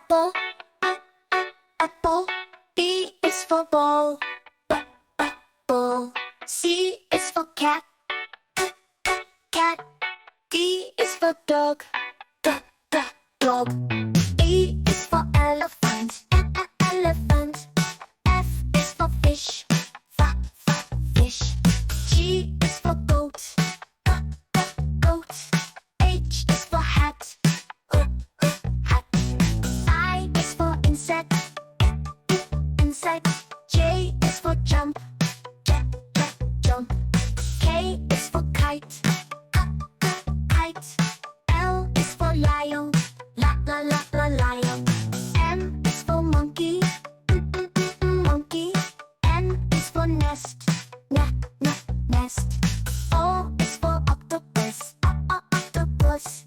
apple, apple. B is for ball, ball. C is for cat, cat. D is for dog, dog. E is for elephant, elephant. F is for fish, fish. G is for goat, goat. H is for hat, hat. I is for insect, insect. J is for jump, jump. K is for kite, kite. L is for lion, lion. M is for monkey, monkey. N is for nest, nest. O is for octopus, octopus.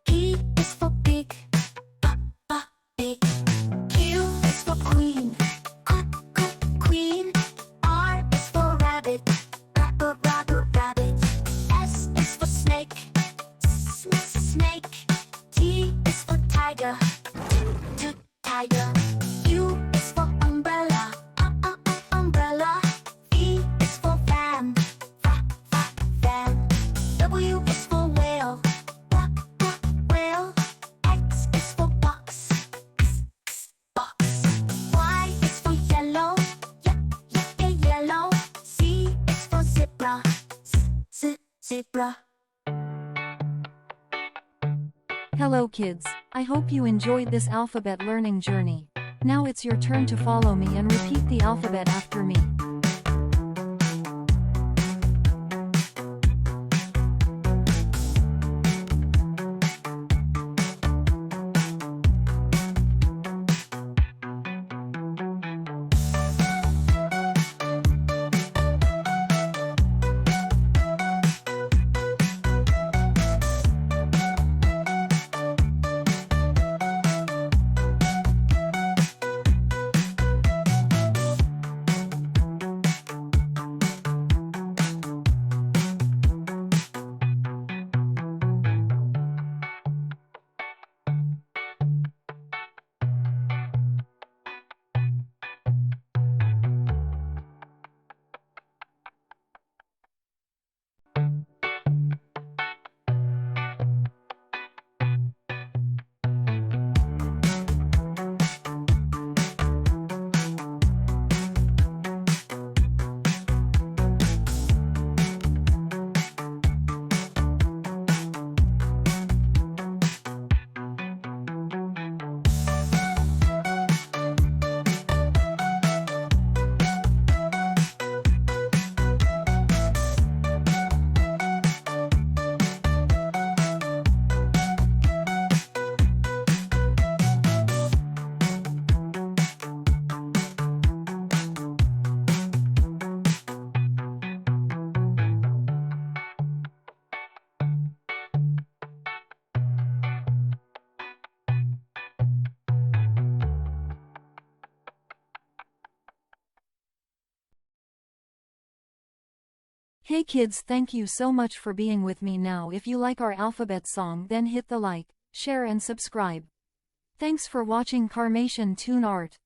P is for pig, pig. Q is for queen, queen. R is for rabbit, rabbit. S is for snake, snake. T is for tiger, tiger. U is for umbrella, umbrella. V is for fan, fan. W is for whale, whale. X is for box, box. Y is for yellow, yellow. Z is for zebra, zebra. Hello kids, I hope you enjoyed this alphabet learning journey. Now it's your turn to follow me and repeat the alphabet after me. Hey kids, thank you so much for being with me now. If you like our alphabet song, then hit the like, share and subscribe. Thanks for watching Carmation Toon Art.